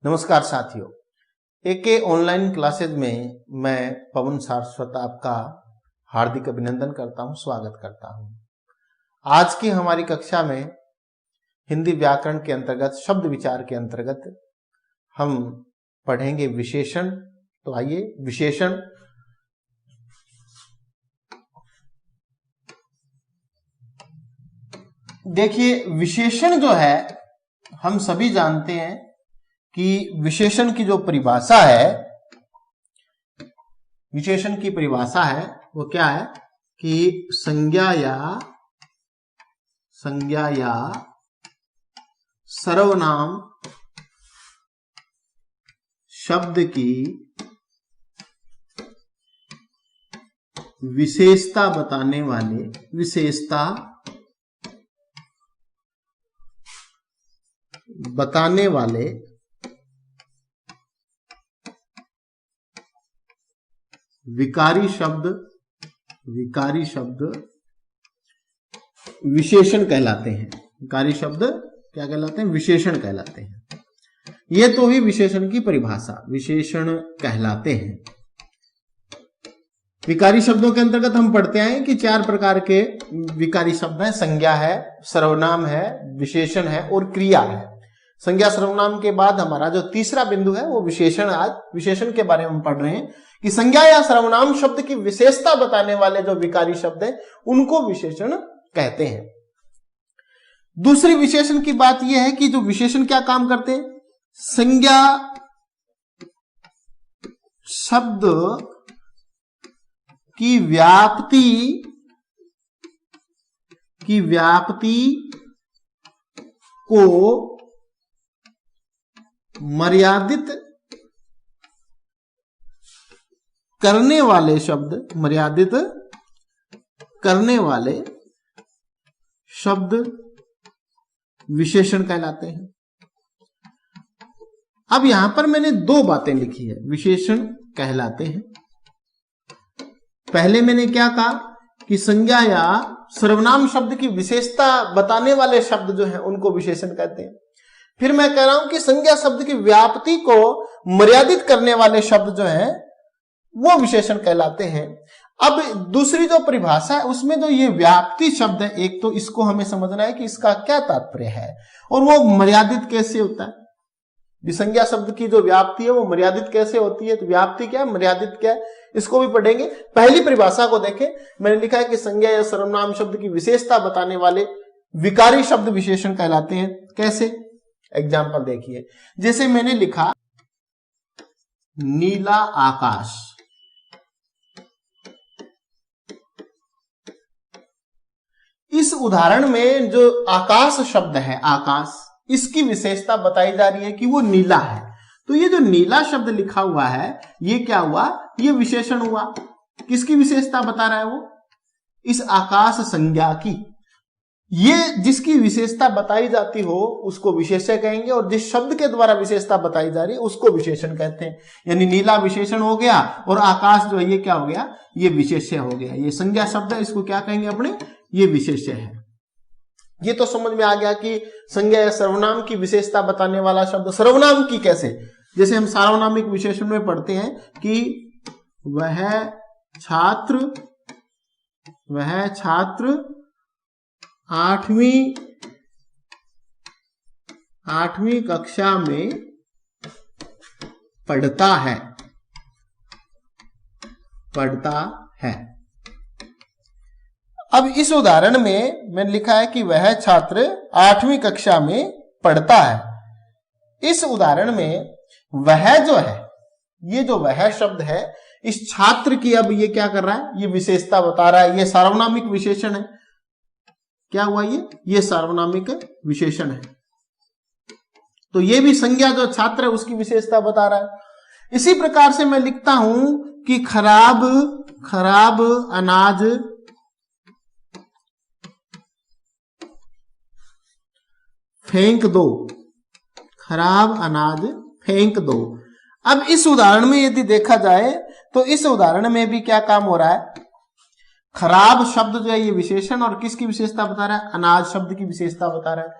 नमस्कार साथियों, एके online classes में मैं पवन सारस्वत आपका हार्दिक अभिनंदन करता हूं, स्वागत करता हूं। आज की हमारी कक्षा में हिंदी व्याकरण के अंतर्गत शब्द विचार के अंतर्गत हम पढ़ेंगे विशेषण। तो आइए विशेषण देखिए। विशेषण जो है हम सभी जानते हैं कि विशेषण की जो परिभाषा है, विशेषण की परिभाषा है वो क्या है कि संज्ञा या सर्वनाम शब्द की विशेषता बताने वाले विकारी शब्द विशेषण कहलाते हैं। विकारी शब्द क्या कहलाते हैं? विशेषण कहलाते हैं। ये तो ही विशेषण की परिभाषा, विशेषण कहलाते हैं। विकारी शब्दों के अंतर्गत हम पढ़ते हैं कि चार प्रकार के विकारी शब्द हैं। संज्ञा है, सर्वनाम है, विशेषण है और क्रिया है। संज्ञा सर्वनाम के बाद हमारा जो तीसरा बिंदु है वो विशेषण। आज विशेषण के बारे में हम पढ़ रहे हैं कि संज्ञा या सर्वनाम शब्द की विशेषता बताने वाले जो विकारी शब्द हैं उनको विशेषण कहते हैं। दूसरी विशेषण की बात यह है कि जो विशेषण क्या काम करते हैं? संज्ञा शब्द की व्याप्ति को मर्यादित करने वाले शब्द विशेषण कहलाते हैं। अब यहां पर मैंने दो बातें लिखी है, विशेषण कहलाते हैं। पहले मैंने क्या कहा कि संज्ञा या सर्वनाम शब्द की विशेषता बताने वाले शब्द जो हैं उनको विशेषण कहते हैं। फिर मैं कह रहा हूं कि संज्ञा शब्द की व्याप्ति को मर्यादित करने वाले शब्द जो हैं वो विशेषण कहलाते हैं। अब दूसरी जो परिभाषा है उसमें जो ये व्याप्ति शब्द है, एक तो इसको हमें समझना है कि इसका क्या तात्पर्य है और वो मर्यादित कैसे होता है। विसंज्ञा शब्द की जो व्याप्ति है वो मर्यादित कैसे होती है, तो व्याप्ति क्या है, मर्यादित क्या है, इसको भी पढ़ेंगे। पहली परिभाषा को देखें, मैंने लिखा है कि संज्ञा या सर्वनाम शब्द की विशेषता बताने वाले विकारी शब्द विशेषण कहलाते हैं। कैसे? एग्जाम्पल देखिए, जैसे मैंने लिखा नीला आकाश। इस उदाहरण में जो आकाश शब्द है, आकाश, इसकी विशेषता बताई जा रही है कि वो नीला है। तो ये जो नीला शब्द लिखा हुआ है ये क्या हुआ? ये विशेषण हुआ। किसकी विशेषता बता रहा है वो? इस आकाश संज्ञा की। ये जिसकी विशेषता बताई जाती हो उसको विशेष्य कहेंगे और जिस शब्द के द्वारा विशेषता बताई जा रही है उसको विशेषण कहते हैं। यानी नीला विशेषण हो गया और आकाश जो है ये क्या हो गया? ये विशेष्य हो गया। ये संज्ञा शब्द है, इसको क्या कहेंगे अपने? ये विशेष्य है। ये तो समझ में आ गया कि संज्ञा या सर्वनाम की विशेषता बताने वाला शब्द। सर्वनाम की कैसे? जैसे हम सार्वनामिक विशेषण में पढ़ते हैं कि वह छात्र आठवीं कक्षा में पढ़ता है। अब इस उदाहरण में मैंने लिखा है कि वह छात्र 8वीं कक्षा में पढ़ता है। इस उदाहरण में वह जो है, ये जो वह शब्द है इस छात्र की अब ये क्या कर रहा है? ये विशेषता बता रहा है। ये सार्वनामिक विशेषण है। क्या हुआ? ये सार्वनामिक विशेषण है। तो ये भी संज्ञा जो छात्र है उसकी विशेषता बता रहा है। इसी प्रकार से मैं लिखता हूं कि खराब अनाज फेंक दो। खराब अनाज फेंक दो। अब इस उदाहरण में यदि देखा जाए तो इस उदाहरण में भी क्या काम हो रहा है? खराब शब्द जो है ये विशेषण और किसकी विशेषता बता रहा है? अनाज शब्द की विशेषता बता रहा है।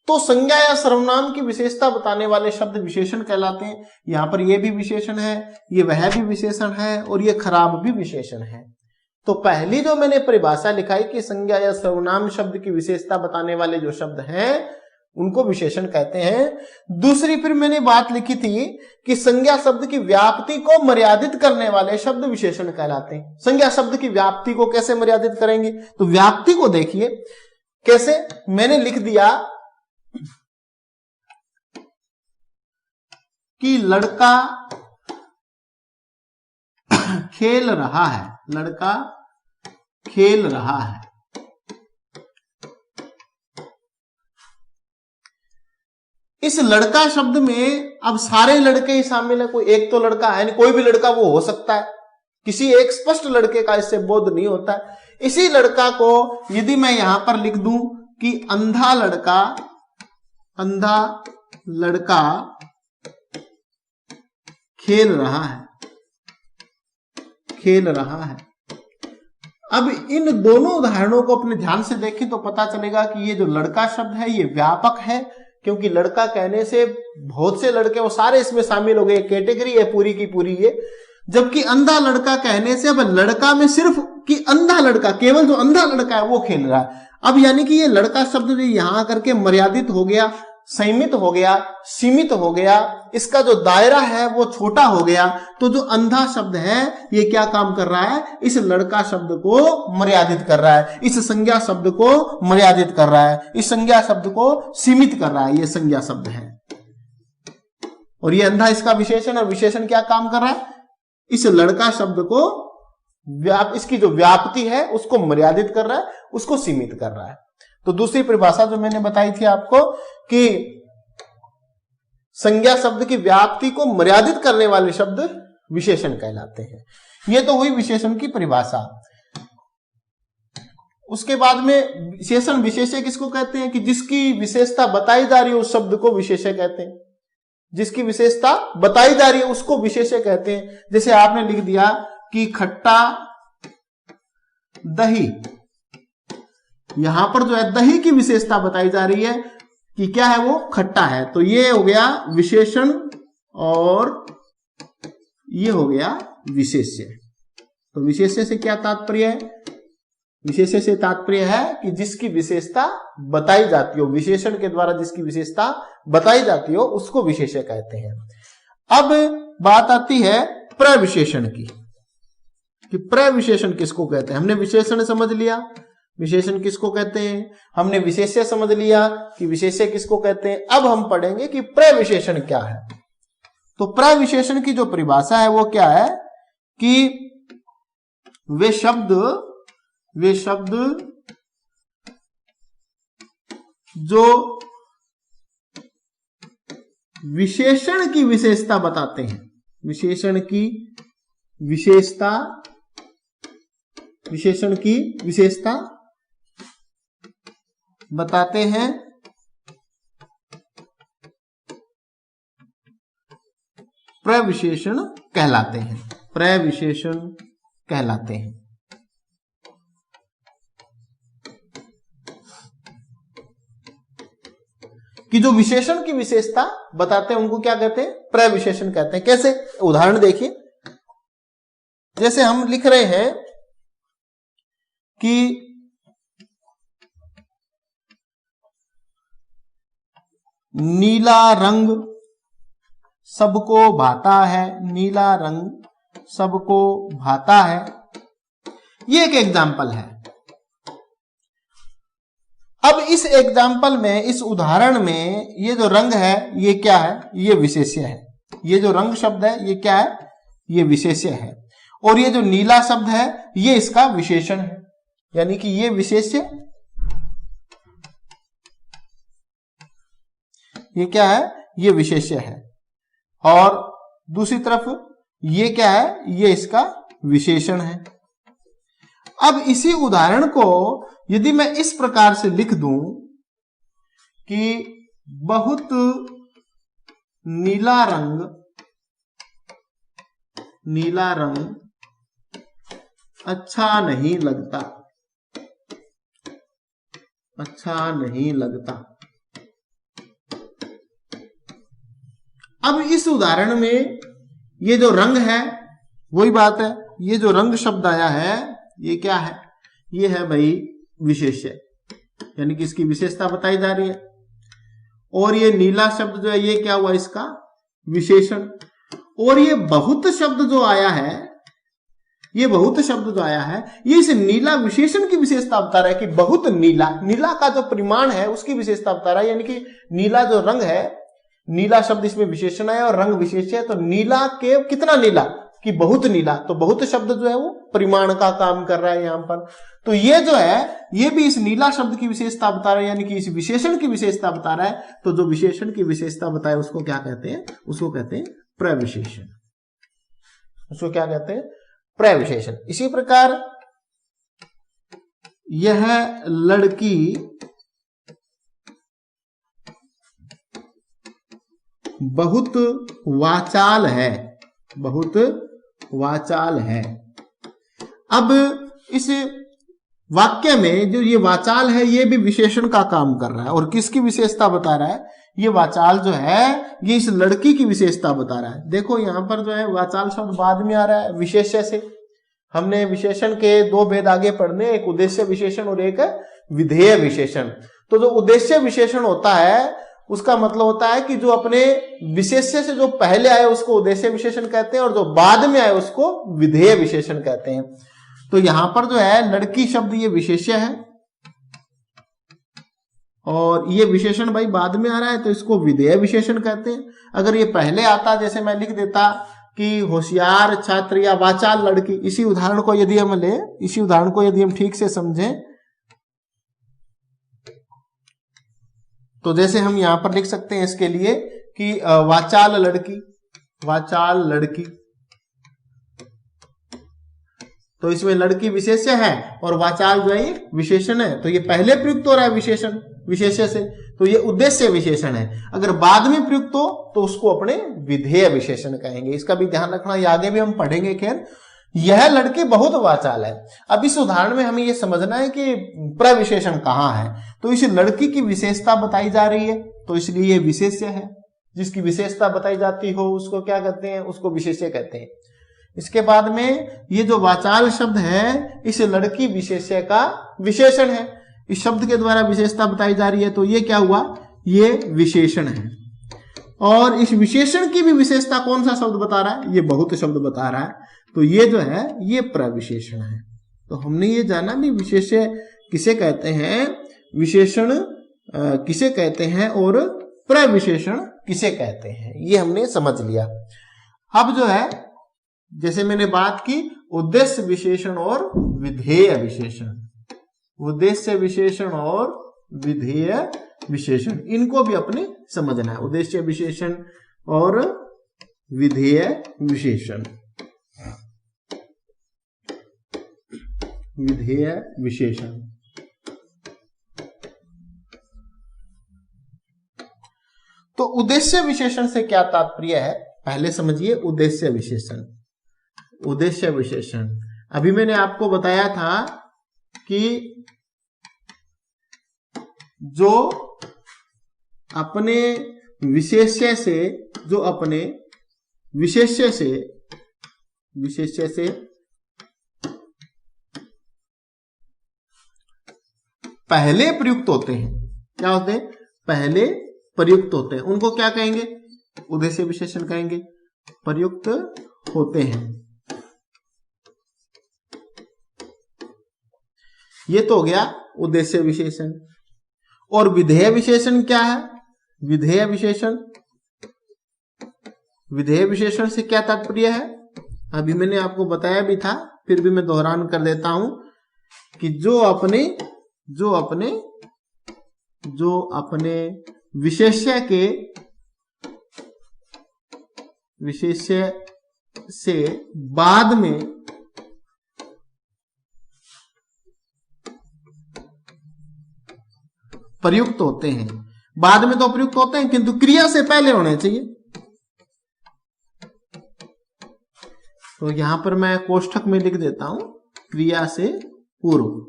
तो संज्ञा या सर्वनाम की विशेषता बताने वाले शब्द विशेषण कहलाते हैं। यहां पर यह भी विशेषण है, ये वह भी विशेषण है और ये खराब भी विशेषण है। तो पहली जो मैंने परिभाषा लिखाई कि संज्ञा या सर्वनाम शब्द की विशेषता बताने वाले जो शब्द हैं उनको विशेषण कहते हैं। दूसरी फिर मैंने बात लिखी थी कि संज्ञा शब्द की व्याप्ति को मर्यादित करने वाले शब्द विशेषण कहलाते हैं। संज्ञा शब्द की व्याप्ति को कैसे मर्यादित करेंगे, तो व्याप्ति को देखिए कैसे, मैंने लिख दिया कि लड़का खेल रहा है, लड़का खेल रहा है। इस लड़का शब्द में अब सारे लड़के ही शामिल है, कोई एक तो लड़का है नहीं, कोई भी लड़का वो हो सकता है, किसी एक स्पष्ट लड़के का इससे बोध नहीं होता है। इसी लड़का को यदि मैं यहां पर लिख दूं कि अंधा लड़का खेल रहा है, खेल रहा है। अब इन दोनों उदाहरणों को अपने ध्यान से देखें तो पता चलेगा कि ये जो लड़का शब्द है ये व्यापक है, क्योंकि लड़का कहने से बहुत से लड़के वो सारे इसमें शामिल हो गए, कैटेगरी है पूरी की पूरी ये। जबकि अंधा लड़का कहने से अब लड़का में सिर्फ कि अंधा लड़का, केवल जो अंधा लड़का है वो खेल रहा है। अब यानी कि ये लड़का शब्द जो यहां आकर के मर्यादित हो गया, सीमित हो गया, सीमित हो गया, इसका जो दायरा है वो छोटा हो गया। तो जो अंधा शब्द है ये क्या काम कर रहा है, इस लड़का शब्द को मर्यादित कर रहा है, इस संज्ञा शब्द को मर्यादित कर रहा है, इस संज्ञा शब्द को सीमित कर रहा है। ये संज्ञा शब्द है और ये अंधा इसका विशेषण, और विशेषण क्या काम कर रहा है, इस लड़का शब्द को इसकी जो व्याप्ति है उसको मर्यादित कर रहा है, उसको सीमित कर रहा है। तो दूसरी परिभाषा जो मैंने बताई थी आपको कि संज्ञा शब्द की व्याप्ति को मर्यादित करने वाले शब्द विशेषण कहलाते हैं। यह तो हुई विशेषण की परिभाषा। उसके बाद में विशेषण, विशेष्य किसको कहते हैं कि जिसकी विशेषता बताई जा रही है उस शब्द को विशेष्य कहते हैं। जिसकी विशेषता बताई जा रही है उसको विशेष्य कहते हैं। जैसे आपने लिख दिया कि खट्टा दही, यहां पर जो है दही की विशेषता बताई जा रही है कि क्या है, वो खट्टा है। तो ये हो गया विशेषण और ये हो गया विशेष्य। तो विशेष्य से क्या तात्पर्य है, विशेष्य से तात्पर्य है कि जिसकी विशेषता बताई जाती हो, विशेषण के द्वारा जिसकी विशेषता बताई जाती हो उसको विशेष्य कहते हैं। अब बात आती है प्रविशेषण की कि प्रविशेषण किसको कहते हैं। हमने विशेषण समझ लिया, विशेषण किसको कहते हैं, हमने विशेष्य समझ लिया कि विशेष्य किसको कहते हैं। अब हम पढ़ेंगे कि प्रविशेषण क्या है। तो प्रविशेषण की जो परिभाषा है वो क्या है कि वे शब्द जो विशेषण की विशेषता बताते हैं, विशेषण की विशेषता, विशेषण की विशेषता बताते हैं, प्रविशेषण कहलाते हैं, प्रविशेषण कहलाते हैं। कि जो विशेषण की विशेषता बताते हैं उनको क्या कहते हैं, प्रविशेषण कहते हैं। कैसे, उदाहरण देखिए। जैसे हम लिख रहे हैं कि नीला रंग सबको भाता है, नीला रंग सबको भाता है, ये एक एग्जाम्पल है। अब इस एग्जाम्पल में, इस उदाहरण में ये जो रंग है ये क्या है, ये विशेष्य है। ये जो रंग शब्द है ये क्या है, ये विशेष्य है। और ये जो नीला शब्द है ये इसका विशेषण है, यानी कि ये विशेष्य, ये क्या है, ये विशेष्य है। और दूसरी तरफ ये क्या है, ये इसका विशेषण है। अब इसी उदाहरण को यदि मैं इस प्रकार से लिख दूं कि बहुत नीला रंग, नीला रंग अच्छा नहीं लगता, अच्छा नहीं लगता, अब इस उदाहरण में ये जो रंग है वही बात है, ये जो रंग शब्द आया है ये क्या है, ये है भाई विशेष्य, यानी कि इसकी विशेषता बताई जा रही है। और ये नीला शब्द जो है ये क्या हुआ, इसका विशेषण। और ये बहुत शब्द जो आया है, ये बहुत शब्द जो आया है ये इस नीला विशेषण की विशेषता बता रहा है कि बहुत नीला, नीला का जो परिमाण है उसकी विशेषता बता रहा है। यानी कि नीला जो रंग है, नीला शब्द इसमें विशेषण है और रंग विशेष है, तो नीला के कितना नीला कि बहुत नीला, तो बहुत शब्द जो है वो परिमाण का काम कर रहा है यहां पर। तो ये जो है ये भी इस नीला शब्द की विशेषता बता रहा है, यानी कि इस विशेषण की विशेषता बता रहा है। तो जो विशेषण की विशेषता बताए उसको क्या कहते हैं, उसको कहते हैं प्रविशेषण। उसको क्या कहते हैं, प्रविशेषण। इसी प्रकार यह लड़की बहुत वाचाल है, बहुत वाचाल है। अब इस वाक्य में जो ये वाचाल है ये भी विशेषण का काम कर रहा है, और किसकी विशेषता बता रहा है, ये वाचाल जो है ये इस लड़की की विशेषता बता रहा है। देखो यहां पर जो है वाचाल शब्द बाद में आ रहा है विशेष्य से। हमने विशेषण के दो भेद आगे पढ़ने, एक उद्देश्य विशेषण और एक विधेय विशेषण। तो जो उद्देश्य विशेषण होता है उसका मतलब होता है कि जो अपने विशेष्य से जो पहले आए उसको उद्देश्य विशेषण कहते हैं, और जो बाद में आए उसको विधेय विशेषण कहते हैं। तो यहां पर जो है लड़की शब्द ये विशेष्य है और ये विशेषण भाई बाद में आ रहा है तो इसको विधेय विशेषण कहते हैं। अगर ये पहले आता, जैसे मैं लिख देता कि होशियार छात्र या वाचाल लड़की, इसी उदाहरण को यदि हम ले, इसी उदाहरण को यदि हम ठीक से समझें तो जैसे हम यहां पर लिख सकते हैं इसके लिए कि वाचाल लड़की, वाचाल लड़की, तो इसमें लड़की विशेष्य है और वाचाल जो है ये विशेषण है। तो ये पहले प्रयुक्त हो रहा है विशेषण विशेष्य से, तो ये उद्देश्य विशेषण है। अगर बाद में प्रयुक्त हो तो उसको अपने विधेय विशेषण कहेंगे। इसका भी ध्यान रखना, ये आगे भी हम पढ़ेंगे। खैर, यह लड़की बहुत वाचाल है। अब इस उदाहरण में हमें यह समझना है कि प्रविशेषण कहां है। तो इस लड़की की विशेषता बताई जा रही है तो इसलिए ये विशेष्य है। जिसकी विशेषता बताई जाती हो उसको क्या कहते हैं, उसको विशेष्य कहते हैं। इसके बाद में ये जो वाचाल शब्द है इस लड़की विशेष्य का विशेषण है। इस शब्द के द्वारा विशेषता बताई जा रही है तो ये क्या हुआ, ये विशेषण है। और इस विशेषण की भी विशेषता कौन सा शब्द बता रहा है, ये बहुत शब्द बता रहा है। तो ये जो है ये प्रविशेषण है। तो हमने ये जाना भी विशेष्य किसे कहते हैं, विशेषण किसे कहते हैं और प्रविशेषण किसे कहते हैं, ये हमने समझ लिया। अब जो है जैसे मैंने बात की उद्देश्य विशेषण और विधेय विशेषण, उद्देश्य विशेषण और विधेय विशेषण, इनको भी अपने समझना है। उद्देश्य विशेषण और विधेय विशेषण, विधेय विशेषण। तो उद्देश्य विशेषण से क्या तात्पर्य है, पहले समझिए उद्देश्य विशेषण। उद्देश्य विशेषण अभी मैंने आपको बताया था कि जो अपने विशेष्य से, जो अपने विशेष्य से पहले प्रयुक्त होते हैं, क्या होते हैं, पहले प्रयुक्त होते हैं, उनको क्या कहेंगे, उद्देश्य विशेषण कहेंगे। प्रयुक्त होते हैं, ये तो हो गया उद्देश्य विशेषण। और विधेय विशेषण क्या है, विधेय विशेषण, विधेय विशेषण से क्या तात्पर्य है, अभी मैंने आपको बताया भी था, फिर भी मैं दोहरान कर देता हूं कि जो अपने विशेष्य से बाद में प्रयुक्त होते हैं, बाद में तो प्रयुक्त होते हैं किंतु क्रिया से पहले होने चाहिए। तो यहां पर मैं कोष्ठक में लिख देता हूं क्रिया से पूर्व।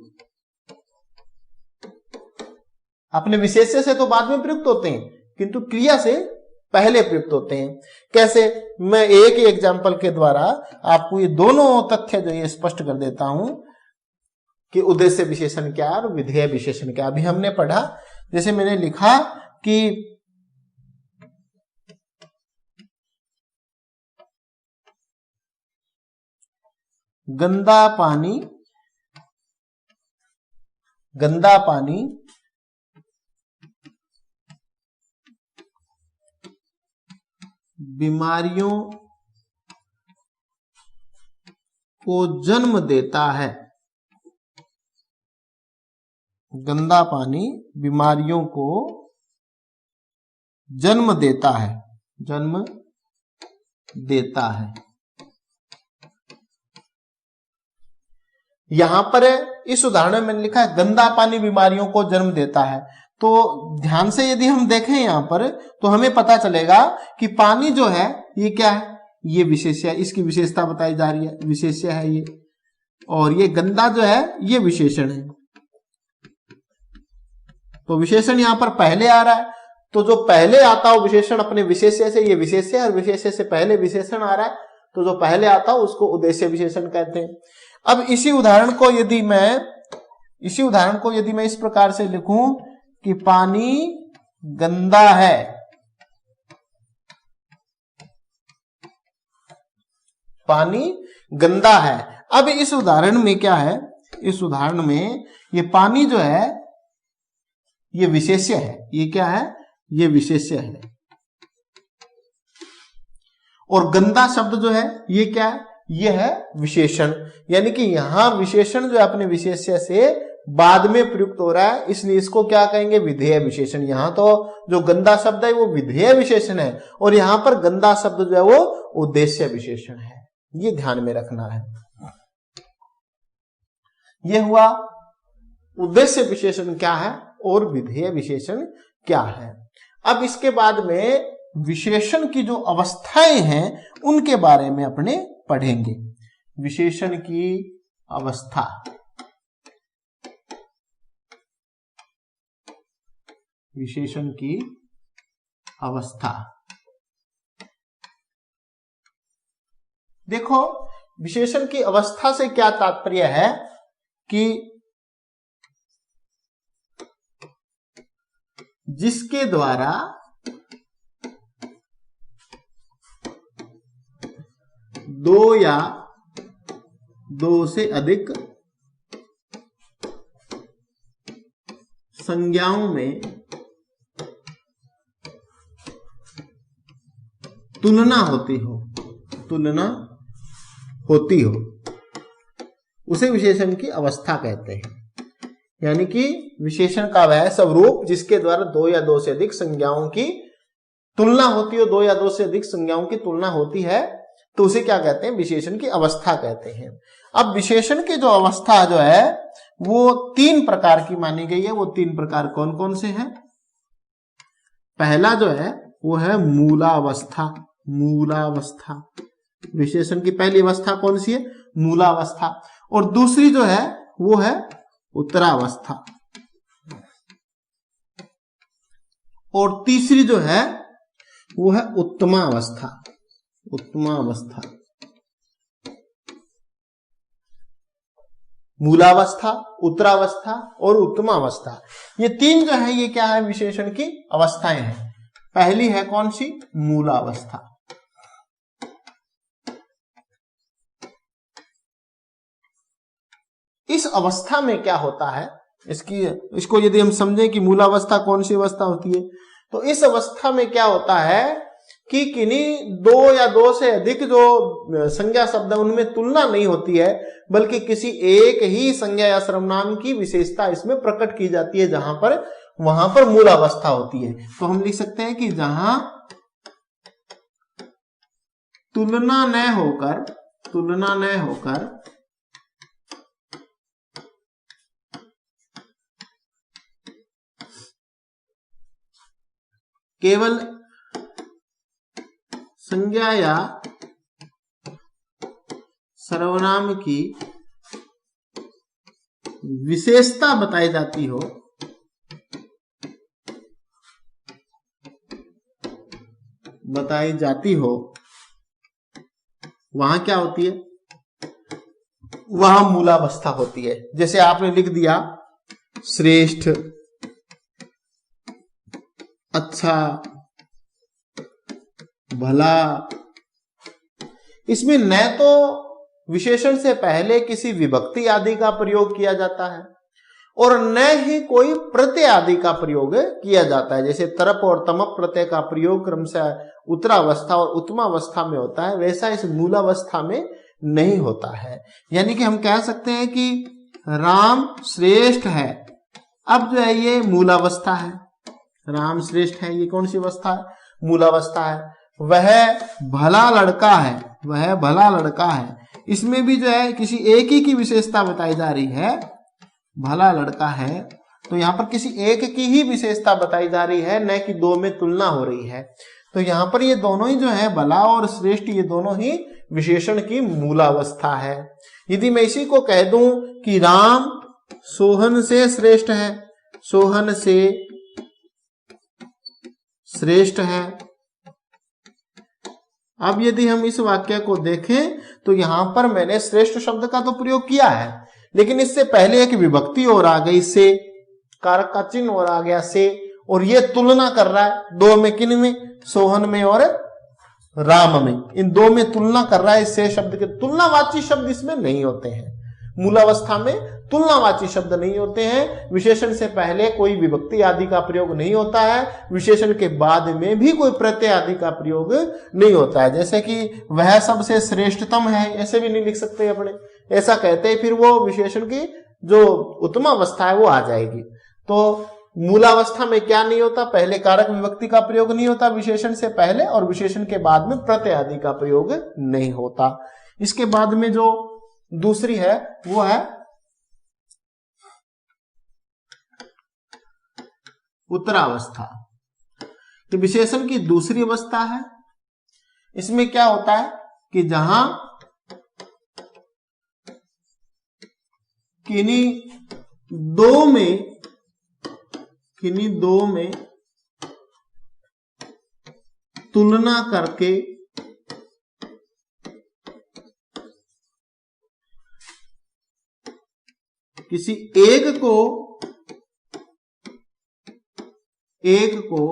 अपने विशेष्य से तो बाद में प्रयुक्त होते हैं किंतु क्रिया से पहले प्रयुक्त होते हैं। कैसे, मैं एक ही एग्जाम्पल के द्वारा आपको ये दोनों तथ्य जो ये स्पष्ट कर देता हूं कि उद्देश्य विशेषण क्या और विधेय विशेषण क्या। अभी हमने पढ़ा, जैसे मैंने लिखा कि गंदा पानी बीमारियों को जन्म देता है। गंदा पानी बीमारियों को जन्म देता है, जन्म देता है। यहां पर इस उदाहरण में मैंने लिखा है गंदा पानी बीमारियों को जन्म देता है। तो ध्यान से यदि हम देखें यहां पर तो हमें पता चलेगा कि पानी जो है ये क्या है, ये विशेष्य है, इसकी विशेषता बताई जा रही है, विशेष्य है ये, और ये गंदा जो है ये विशेषण है। तो विशेषण यहां पर पहले आ रहा है, तो जो पहले आता हो विशेषण अपने विशेष्य से, ये विशेष्य है और विशेष्य से पहले विशेषण आ रहा है, तो जो पहले आता हो उसको उद्देश्य विशेषण कहते हैं। अब इसी उदाहरण को यदि मैं इस प्रकार से लिखूं कि पानी गंदा है, पानी गंदा है। अब इस उदाहरण में क्या है, इस उदाहरण में ये पानी जो है ये विशेष्य है, ये क्या है, ये विशेष्य है, और गंदा शब्द जो है ये क्या है, ये है विशेषण। यानी कि यहां विशेषण जो है अपने विशेष्य से बाद में प्रयुक्त हो रहा है, इसलिए इसको क्या कहेंगे, विधेय विशेषण। यहां तो जो गंदा शब्द है वो विधेय विशेषण है, और यहां पर गंदा शब्द जो है वो उद्देश्य विशेषण है। ये ध्यान में रखना है। यह हुआ उद्देश्य विशेषण क्या है और विधेय विशेषण क्या है। अब इसके बाद में विशेषण की जो अवस्थाएं हैं उनके बारे में अपने पढ़ेंगे। विशेषण की अवस्था, विशेषण की अवस्था। देखो, विशेषण की अवस्था से क्या तात्पर्य है कि जिसके द्वारा दो या दो से अधिक संज्ञाओं में तुलना होती हो, तुलना होती हो, उसे विशेषण की अवस्था कहते हैं। यानी कि विशेषण का वह स्वरूप जिसके द्वारा दो या दो से अधिक संज्ञाओं की तुलना होती हो, दो या दो से अधिक संज्ञाओं की तुलना होती है, तो उसे क्या कहते हैं, विशेषण की अवस्था कहते हैं। अब विशेषण की जो अवस्था जो है वो तीन प्रकार की मानी गई है। वो तीन प्रकार कौन कौन से हैं? पहला जो है वो है मूलावस्था। मूलावस्था, विशेषण की पहली अवस्था कौन सी है? मूलावस्था। और दूसरी जो है वो है उत्तरावस्था, और तीसरी जो है वो है उत्तमावस्था। उत्तमावस्था, मूलावस्था, उत्तरावस्था और उत्तमावस्था, ये तीन जो है ये क्या है, विशेषण की अवस्थाएं हैं। पहली है कौन सी? मूलावस्था। इस अवस्था में क्या होता है, इसको यदि हम समझें कि मूलावस्था कौन सी अवस्था होती है, तो इस अवस्था में क्या होता है कि किन्हीं दो या दो से अधिक जो संज्ञा शब्द है उनमें तुलना नहीं होती है, बल्कि किसी एक ही संज्ञा या सर्वनाम की विशेषता इसमें प्रकट की जाती है, वहां पर मूलावस्था होती है। तो हम लिख सकते हैं कि जहां तुलना न होकर केवल संज्ञा या सर्वनाम की विशेषता बताई जाती हो, बताई जाती हो वहां क्या होती है, वहां मूलावस्था होती है। जैसे आपने लिख दिया श्रेष्ठ, अच्छा, भला, इसमें न तो विशेषण से पहले किसी विभक्ति आदि का प्रयोग किया जाता है और न ही कोई प्रत्यय आदि का प्रयोग किया जाता है। जैसे तरप और तमप प्रत्यय का प्रयोग क्रमशः उत्तरावस्था और उत्तमावस्था में होता है, वैसा इस मूलावस्था में नहीं होता है। यानी कि हम कह सकते हैं कि राम श्रेष्ठ है, अब जो है ये मूलावस्था है। राम श्रेष्ठ है, ये कौन सी अवस्था है, मूलावस्था है। वह भला लड़का है, वह भला लड़का है, इसमें भी जो है किसी एक ही की विशेषता बताई जा रही है, भला लड़का है, तो यहां पर किसी एक की ही विशेषता बताई जा रही है, न कि दो में तुलना हो रही है। तो यहां पर ये दोनों ही जो है भला और श्रेष्ठ, ये दोनों ही विशेषण की मूलावस्था है। यदि मैं इसी को कह दूं कि राम सोहन से श्रेष्ठ है, सोहन से श्रेष्ठ है, अब यदि हम इस वाक्य को देखें तो यहां पर मैंने श्रेष्ठ शब्द का तो प्रयोग किया है, लेकिन इससे पहले एक विभक्ति और आ गई से, कारक का चिन्ह और आ गया से, और ये तुलना कर रहा है दो में, किन में, सोहन में और राम में, इन दो में तुलना कर रहा है। से शब्द के तुलनावाची शब्द इसमें नहीं होते हैं, मूलावस्था में तुलनावाची शब्द नहीं होते हैं। विशेषण से पहले कोई विभक्ति आदि का प्रयोग नहीं होता है, विशेषण के बाद में भी कोई प्रत्यय आदि का प्रयोग नहीं होता है। जैसे कि वह सबसे श्रेष्ठतम है, ऐसे भी नहीं लिख सकते अपने, ऐसा कहते हैं फिर वो विशेषण की जो उत्तम अवस्था है वो आ जाएगी। तो मूलावस्था में क्या नहीं होता, पहले कारक विभक्ति का प्रयोग नहीं होता विशेषण से पहले, और विशेषण के बाद में प्रत्यय आदि का प्रयोग नहीं होता। इसके बाद में जो दूसरी है वो है उत्तरावस्था, तो विशेषण की दूसरी अवस्था है। इसमें क्या होता है कि जहां किन्हीं दो में तुलना करके किसी एक को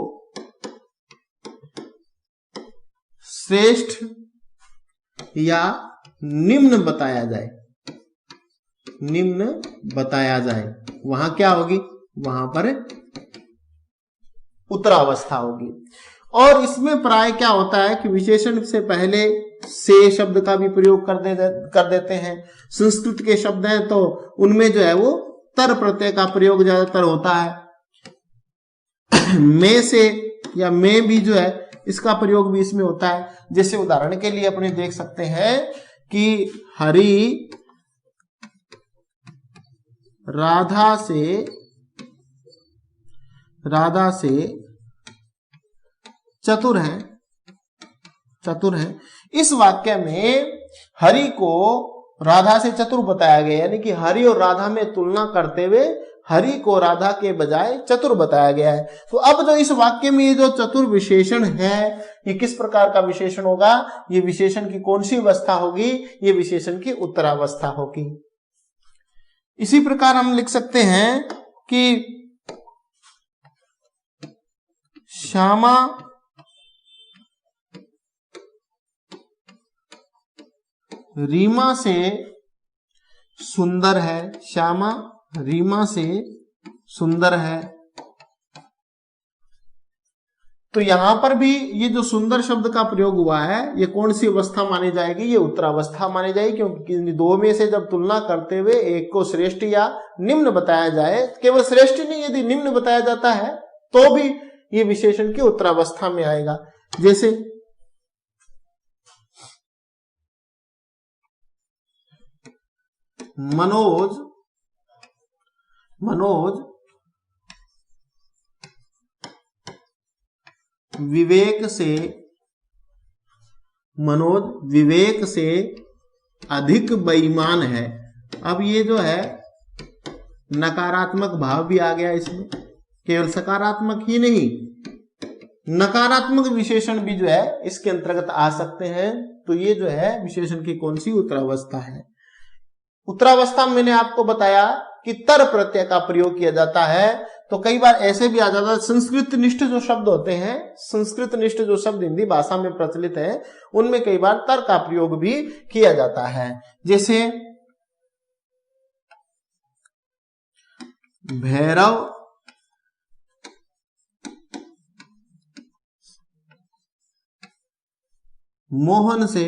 श्रेष्ठ या निम्न बताया जाए, वहां क्या होगी, वहां पर उत्तरावस्था होगी। और इसमें प्राय क्या होता है कि विशेषण से पहले से शब्द का भी प्रयोग कर देते हैं। संस्कृत के शब्द हैं तो उनमें जो है वो तर प्रत्यय का प्रयोग ज्यादातर होता है। में से या में भी जो है इसका प्रयोग भी इसमें होता है। जैसे उदाहरण के लिए अपने देख सकते हैं कि हरि राधा से चतुर है। इस वाक्य में हरि को राधा से चतुर बताया गया, यानी कि हरि और राधा में तुलना करते हुए हरि को राधा के बजाय चतुर बताया गया है। तो अब जो इस वाक्य में ये जो चतुर विशेषण है, ये किस प्रकार का विशेषण होगा, ये विशेषण की कौन सी अवस्था होगी, ये विशेषण की उत्तरावस्था होगी। इसी प्रकार हम लिख सकते हैं कि श्यामा रीमा से सुंदर है, श्यामा रीमा से सुंदर है। तो यहां पर भी ये जो सुंदर शब्द का प्रयोग हुआ है, ये कौन सी अवस्था मानी जाएगी, ये उत्तरावस्था मानी जाएगी, क्योंकि दो में से जब तुलना करते हुए एक को श्रेष्ठ या निम्न बताया जाए, केवल श्रेष्ठ नहीं, यदि निम्न बताया जाता है तो भी ये विशेषण की उत्तरावस्था में आएगा। जैसे मनोज विवेक से अधिक बेईमान है। अब ये जो है नकारात्मक भाव भी आ गया इसमें, केवल सकारात्मक ही नहीं, नकारात्मक विशेषण भी जो है इसके अंतर्गत आ सकते हैं। तो ये जो है विशेषण की कौन सी उत्तरावस्था है। उत्तरावस्था में मैंने आपको बताया कि तर प्रत्यय का प्रयोग किया जाता है। तो कई बार ऐसे भी आ जाता है, संस्कृत निष्ठ जो शब्द होते हैं, संस्कृत निष्ठ जो शब्द हिंदी भाषा में प्रचलित है, उनमें कई बार तर का प्रयोग भी किया जाता है। जैसे भैरव मोहन से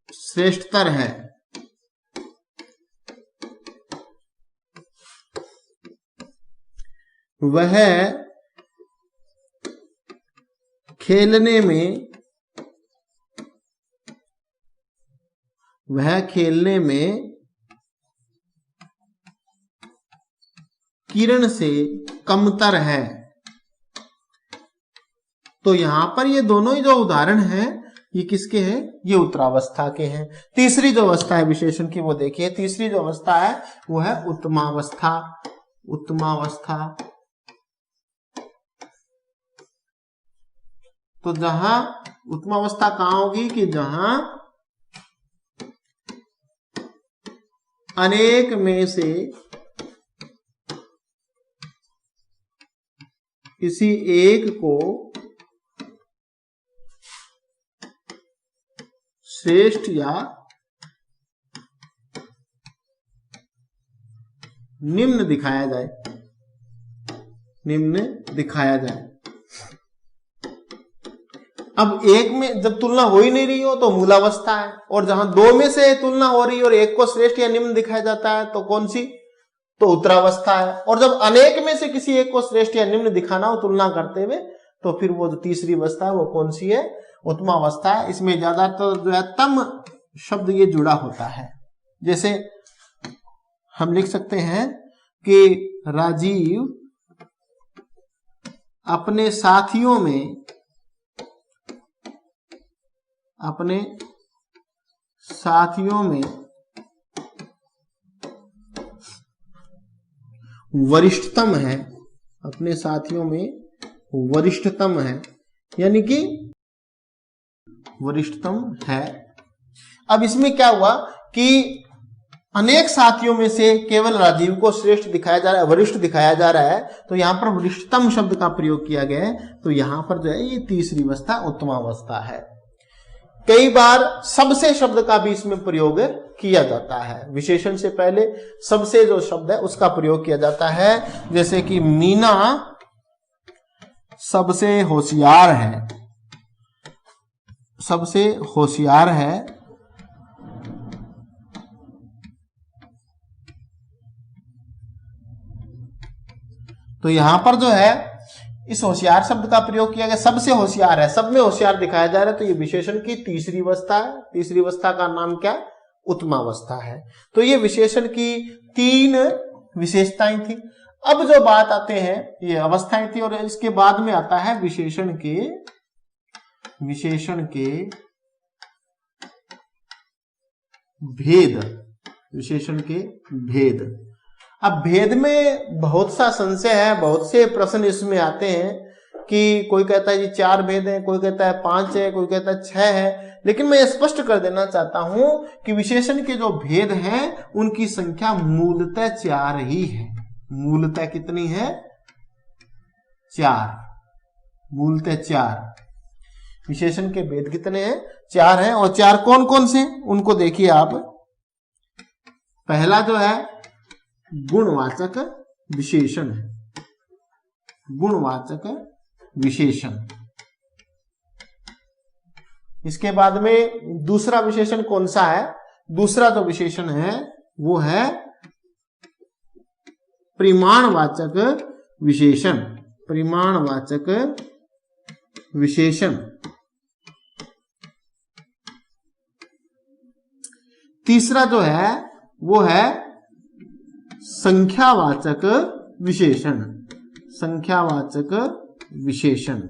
श्रेष्ठतर है। वह खेलने में किरण से कमतर है। तो यहां पर ये दोनों ही जो उदाहरण हैं ये किसके हैं, ये उत्तरावस्था के हैं। तीसरी जो अवस्था है विशेषण की वो देखिए, तीसरी जो अवस्था है वो है उत्तमावस्था। उत्तमावस्था तो जहां उत्तमावस्था कहां होगी कि जहां अनेक में से किसी एक को श्रेष्ठ या निम्न दिखाया जाए, निम्न दिखाया जाए। अब एक में जब तुलना हो ही नहीं रही हो तो मूलावस्था है, और जहां दो में से तुलना हो रही है और एक को श्रेष्ठ या निम्न दिखाया जाता है तो कौन सी, तो उत्तरावस्था है। और जब अनेक में से किसी एक को श्रेष्ठ या निम्न दिखाना हो तुलना करते हुए तो फिर वो जो तीसरी अवस्था है वो कौन सी है, उत्तमावस्था है। इसमें ज्यादातर जो है तम शब्द ये जुड़ा होता है। जैसे हम लिख सकते हैं कि राजीव अपने साथियों में वरिष्ठतम है, अपने साथियों में वरिष्ठतम है, यानी कि वरिष्ठतम है। अब इसमें क्या हुआ कि अनेक साथियों में से केवल राजीव को श्रेष्ठ दिखाया जा रहा है, वरिष्ठ दिखाया जा रहा है, तो यहां पर वरिष्ठतम शब्द का प्रयोग किया गया है। तो यहां पर जो है ये तीसरी अवस्था उत्तमावस्था है। कई बार सबसे शब्द का भी इसमें प्रयोग किया जाता है। विशेषण से पहले सबसे जो शब्द है उसका प्रयोग किया जाता है। जैसे कि मीना सबसे होशियार है, सबसे होशियार है, तो यहां पर जो है इस होशियार शब्द का प्रयोग किया गया, सबसे होशियार है, सब में होशियार दिखाया जा रहा है। तो ये विशेषण की तीसरी अवस्था है। तीसरी अवस्था का नाम क्या है, उत्तमावस्था है। तो ये विशेषण की तीन विशेषताएं थी। अब जो बात आते हैं ये अवस्थाएं थी, और इसके बाद में आता है विशेषण के भेद, विशेषण के भेद। अब भेद में बहुत सा संशय है, बहुत से प्रश्न इसमें आते हैं कि कोई कहता है जी 4 भेद है, कोई कहता है 5 है, कोई कहता है 6 है। लेकिन मैं स्पष्ट कर देना चाहता हूं कि विशेषण के जो भेद हैं उनकी संख्या मूलतः 4 ही है। मूलतः कितनी है, 4, मूलतः 4। विशेषण के भेद कितने हैं, 4 हैं। और 4 कौन कौन से, उनको देखिए आप। पहला जो है गुणवाचक विशेषण है, गुणवाचक विशेषण। इसके बाद में दूसरा विशेषण कौन सा है, दूसरा जो विशेषण है वो है परिमाणवाचक विशेषण, परिमाणवाचक विशेषण। तीसरा जो है वो है संख्यावाचक विशेषण, संख्यावाचक विशेषण।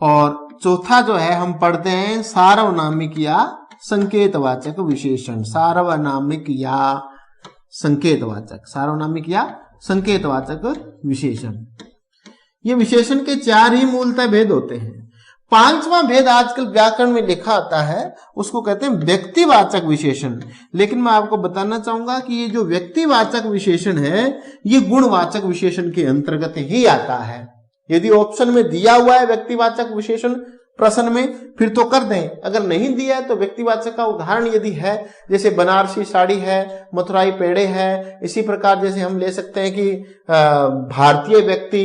और चौथा जो है हम पढ़ते हैं सार्वनामिक या संकेतवाचक विशेषण, सार्वनामिक या संकेतवाचक, सार्वनामिक या संकेतवाचक विशेषण। ये विशेषण के 4 ही मूलतः भेद होते हैं। 5वां भेद आजकल व्याकरण में लिखा आता है, उसको कहते हैं व्यक्तिवाचक विशेषण। लेकिन मैं आपको बताना चाहूंगा कि ये जो व्यक्तिवाचक विशेषण है ये गुणवाचक विशेषण के अंतर्गत ही आता है। यदि ऑप्शन में दिया हुआ है व्यक्तिवाचक विशेषण प्रश्न में फिर तो कर दें, अगर नहीं दिया है तो व्यक्तिवाचक का उदाहरण यदि है, जैसे बनारसी साड़ी है, मथुराई पेड़े है, इसी प्रकार जैसे हम ले सकते हैं कि भारतीय व्यक्ति,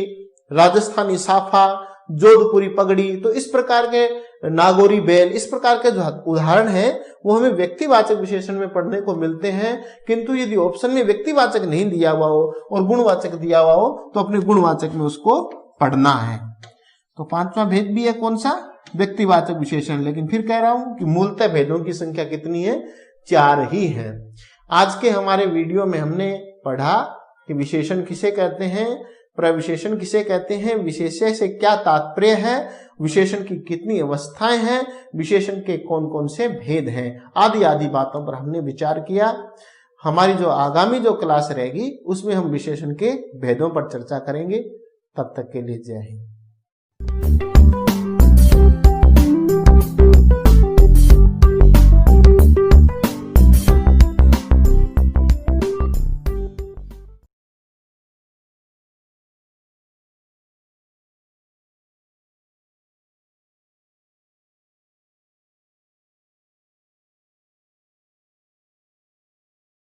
राजस्थानी साफा, जोधपुरी पगड़ी, तो इस प्रकार के नागौरी बैल, इस प्रकार के जो उदाहरण है वो हमें व्यक्तिवाचक विशेषण में पढ़ने को मिलते हैं। किंतु यदि ऑप्शन में व्यक्तिवाचक नहीं दिया हुआ हो और गुणवाचक दिया हुआ हो तो अपने गुणवाचक में उसको पढ़ना है। तो 5वां भेद भी है कौन सा? व्यक्तिवाचक विशेषण। लेकिन फिर कह रहा हूं कि मूलतः भेदों की संख्या कितनी है? 4 ही है। आज के हमारे वीडियो में हमने पढ़ा कि विशेषण किसे कहते हैं, प्रविशेषण किसे कहते हैं, विशेष्य से क्या तात्पर्य है, विशेषण की कितनी अवस्थाएं हैं, विशेषण के कौन कौन से भेद हैं, आदि आदि बातों पर हमने विचार किया। हमारी जो आगामी जो क्लास रहेगी उसमें हम विशेषण के भेदों पर चर्चा करेंगे। तब तक के लिए जय हिंद।